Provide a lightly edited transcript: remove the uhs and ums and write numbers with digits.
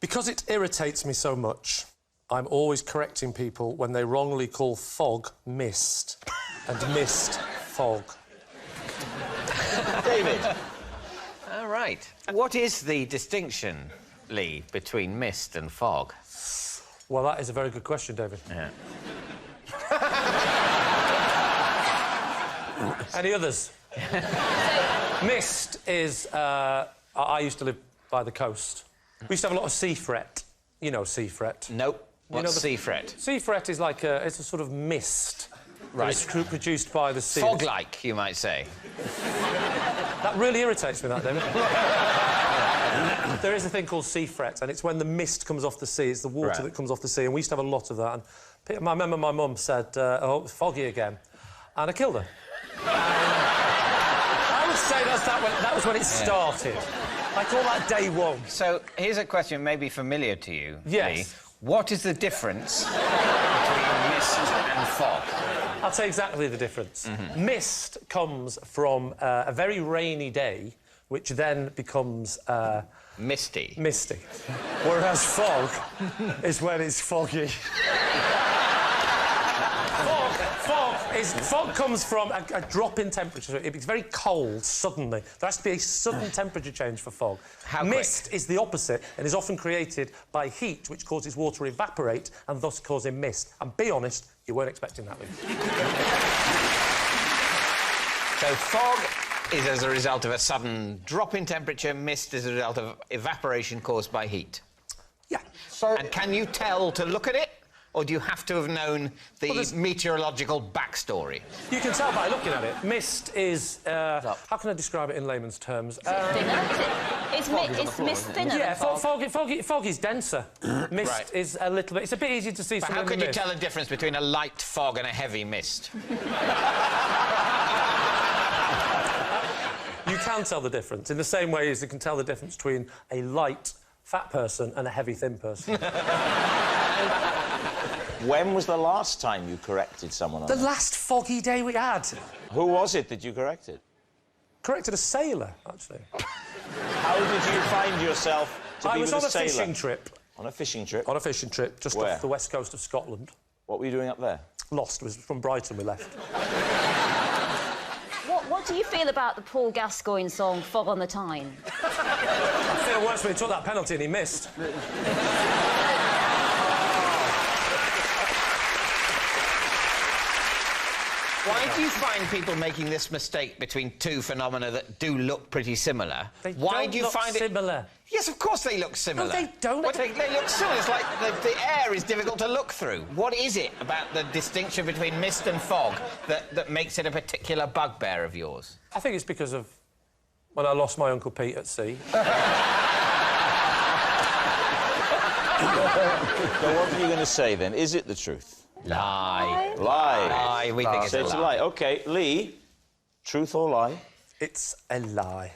Because it irritates me so much, I'm always correcting people when they wrongly call fog mist and mist fog. David. All right. What is the distinction, Lee, between mist and fog? Well, that is a very good question, David. Yeah. Any others? Mist is... I used to live by the coast. We used to have a lot of sea fret. You know sea fret? Nope. What's sea fret? Sea fret is like it's a sort of mist. Right. It's produced by the sea. Fog-like, you might say. That really irritates me, that, David. There is a thing called sea fret, and it's when the mist comes off the sea. It's the water that comes off the sea, and we used to have a lot of that. And I remember my mum said, oh, it's foggy again. And I killed her. I would say that was when it started. I call that day one. So, here's a question maybe familiar to you, Yes. Lee. What is the difference between mist and fog? I'll tell you exactly the difference. Mist comes from a very rainy day, which then becomes... Misty. Misty. Whereas fog is when it's foggy. Fog comes from a drop in temperature. It's very cold suddenly. There has to be a sudden temperature change for fog. Mist is the opposite and is often created by heat, which causes water to evaporate and thus causing mist. And be honest, you weren't expecting that, Lee. So fog is as a result of a sudden drop in temperature, mist is a result of evaporation caused by heat. Yeah. And can you tell to look at it? Or do you have to have known the meteorological backstory? You can tell by looking at it. Mist is... how can I describe it in layman's terms? It's mist thinner Yeah, than fog. fog is denser. Mist is a little bit... It's a bit easier to see... But how could you tell the difference between a light fog and a heavy mist? You can tell the difference, in the same way as you can tell the difference between a light, fat person and a heavy, thin person. When was the last time you corrected someone on The that? last foggy day we had. Who was it that you corrected? Corrected a sailor, actually. How did you find yourself to be with a sailor? I was on a fishing trip. On a fishing trip? On a fishing trip, just off the west coast of Scotland. What were you doing up there? Lost. It was from Brighton we left. What do you feel about the Paul Gascoigne song Fog on the Tyne? I feel worse when he took that penalty and he missed. Why do you find people making this mistake between two phenomena that do look pretty similar? Why do you find it similar? Yes, of course they look similar. No, they don't. Well, they look similar. It's like the air is difficult to look through. What is it about the distinction between mist and fog that makes it a particular bugbear of yours? I think it's because of when I lost my Uncle Pete at sea. So what are you going to say, then? Is it the truth? Lie. Lie. Lie. We think it's a lie. OK, Lee, truth or lie? It's a lie.